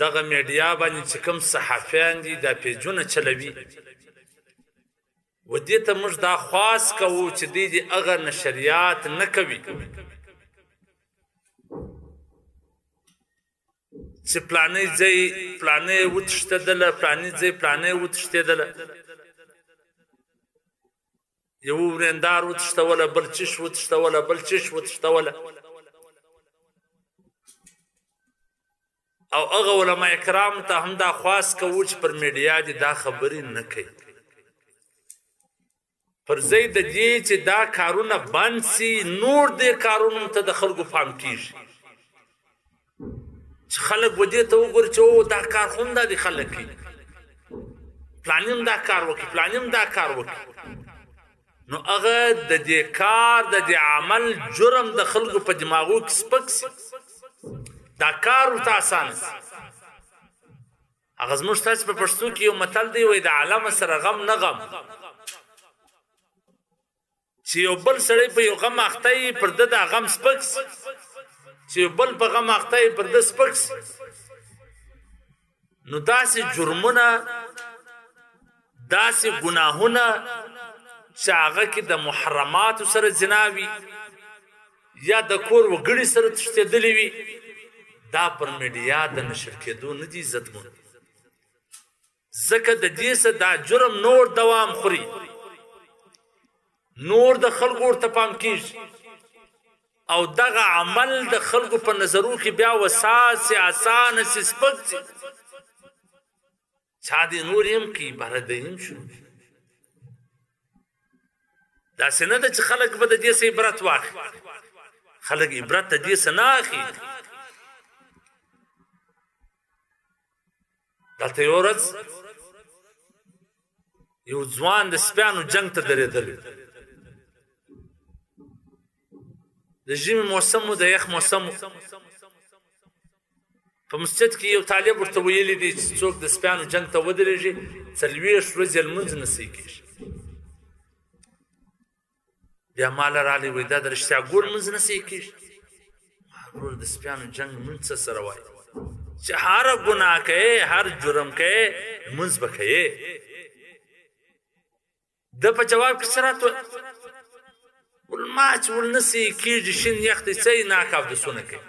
دغه میډیا باندې چې کوم صحافیان دي دا پیجونه چلوي و دې ته موږ دا خواست کوو چې دوی دې هغه نشریات نه کوي چې پلانې ځای پلانې وتښتېدله پلانې ځای پلانې وتښتېدله یو ورېندار وتښتوله بل چش وتښتوله بل چش وتښتوله او هغه علما کرام ته هم دا خواست کوو چې پر میډیا دې دا خبرې نه کوي پر ځای د دې چې دا کارونه بند سي نور دې کارونو ته د خلکو پام کیږي چې خلک و دې ته وګوري چې او دا کار خو هم دا دي خلک کوي پلان هم دا کار وکړي پلان هم دا کار وکړي نو هغه د دې کار د دې عمل جرم د خلکو په دماغو کې سپک سي دا کار ورته اسانه سي هغه زموږ تاسو په پښتو کې یو متل دی وایي د عالم سره غم نه غم چې یو بل سړی په یو غم اخته یي پر ده دا غم سپک سي چې یو بل په غم اخته یي پر ده سپک سي نو داسې جرمونه داسې ګناهونه چې هغه کې د محرماتو سره زنا وي یا د کور وګړي سره تښتېدلې وي دا پر میډیا د نشر کېدو نه دي عزتمن ځکه د دې څخه دا جرم نور دوام خوري نور د خلکو ورته پام کېږي او دغه عمل د خلکو په نظرو کې بیا وساس سي اسانه سي سپک سي چا دې نور هم کوي بهر دی هم شو داسې نه ده چې خلک به د دې څه عبرت واخلي خلک عبرت د دې څه نه اخلي دلته یو ورځ یو ځوان د سپیانو جنګ ته درېدلی د ژمي موسم و د یخ موسم په مسجد کې یو طالب ورته ویلي دی چې څوک د سپیانو جنګ ته ودرېږي 40 ورځې لمونځ نه صحیح کېږي بیا ماله راغلی وایي دا د رښتیا ګول لمونځ نه صحیح کېږي ورور د سپیانو جنګ لمونځ څه سره وایي چې هر ګناه کوې هر جرم کوې لمونځ به کوې ده په جواب کې څه راته ما چې ولنسي کېږي شین یخ دی څه یې ناک اودسونه کوي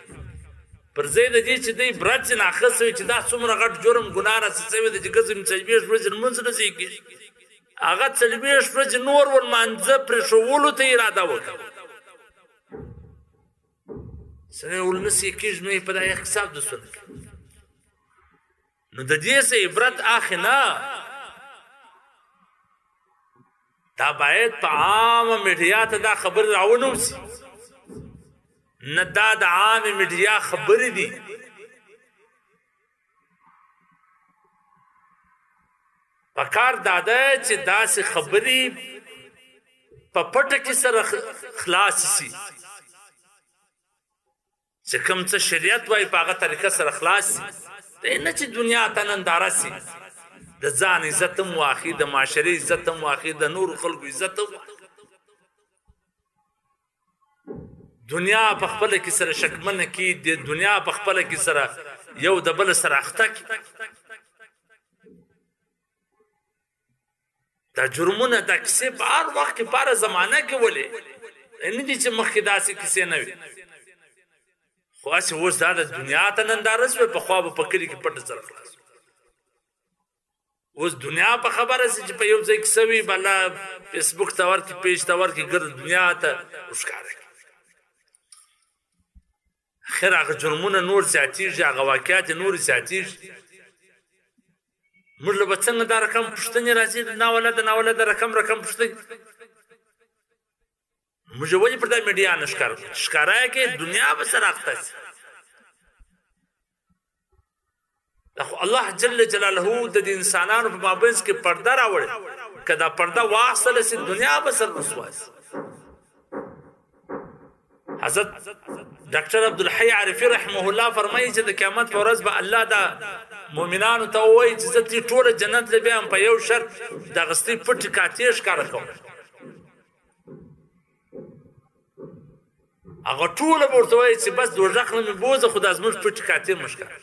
پر ځای د دې چې دی برد ځینې اخیستی وي چې دا څومره غټ جرم ګناه راسه شوی دی چې ګزم 40 ورځې لمونځ نه صحیح کېږي هغه 40 ورځې نور ولمانځه پرېښولو ته اراده وکړه سړی ولنسي کېږي نو یې په دا یخ کې څه اودسونه کوي نو د دې څه عبرت اخې نه دا باید په عامه میډیا ته دا خبرې راونوسي نه دا د عامه میډیا خبرې دي پکار دا ده چې داسې خبرې په پټه کې سره خلاص سي چې کوم څه شریعت وایي په هغه طریقه سره خلاص سي نه چې دنیا ته ننداره سي د ځان عزت هم واخلي د معاشرې عزت هم واخلي د نورو خلکو عزت هم دنیا په خپله کې سره شکمنه کړي د دنیا په خپله کې سره یو د بل سره اخته کړي دا جرمونه دا کیسې په هر وخت کې په هره زمانه کې ولې نه دي چې مخکې داسې کیسې نه وي خو هسې اوس دا د دنیا ته ننداره شوې پخوا به په کلي کې پټه سره خلاص اوس دنیا په خبره سي چې په یو ځای کې سوي بله فیسبوک ته ورکړي پیج ته ورکړي ګرد دنیا ته وښکاره کړي اخر هغه جرمونه نور زیاتېږي هغه واقعات نور زیاتېږي موږ له به څنګه دا رقم پوښتنې راځي ناولده ناولده رقم پوښتنې موږ ولې پر دا میډیا نه ښکاره یې کې دنیا به سره اخته سي الله جل جلاله د انسانانو په مابینځ کې پرده راوړي که دا پرده واخیستله سي دنیا به سر رسوا سي حضرت ډاکټر عبدالحی عارفي رحمه الله فرمایي چې د قیامت په ورځ به الله دا مؤمنانو ته ووایي چې زه دې ټوله جنت له بیا هم په یو شرط د اغستې پټې کاتې ښکاره کوم هغه ټوله به ورته وایي چې بس دوزخ نه مې بوځه خو دا زموږ پټې کاتې مه ښکاره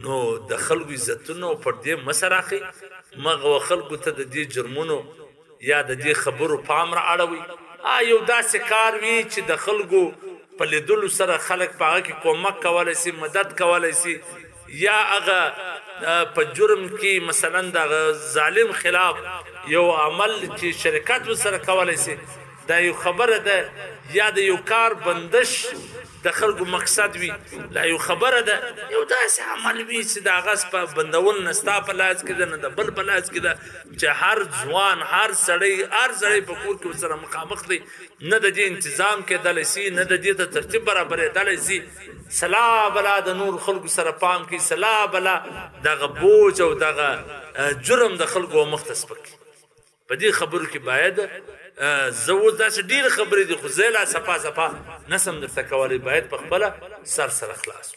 نو د خلکو عزتونه پر دې مسراخي مغه خلکو ته د دې جرمونو یا د دې خبرو پام را اړوي یو داسې کار وي چې د خلکو په لیدلو سره خلک په هغه کې کومک کولی شي مدد کولی شي یا هغه په جرم کې مثلا د ظالم خلاف یو عمل چې شرکت ورسره کولی شي دا یو خبره ده یا د یو کار بندش د خلکو مقصد وي لا یو خبره ده یو داسې عمل وي چې د هغه په بندول نه ستا په لاس کې ده نه د بل په لاس کې ده چې هر ځوان هر سړی په کور کې ورسره مخامخ دی نه د دې انتظام کېدلی شي نه د دې ته ترتیب برابرېدلی شي سلا بلا د نور خلکو سره پام کوي سلا بلا دغه بوج او دغه جرم د خلکو مختص پکې په دې خبرو کې باید زه اوس داسې ډېرې خبرې دي خو زه لا صفا نسم درته کولی باید په خپله سر سره خلاص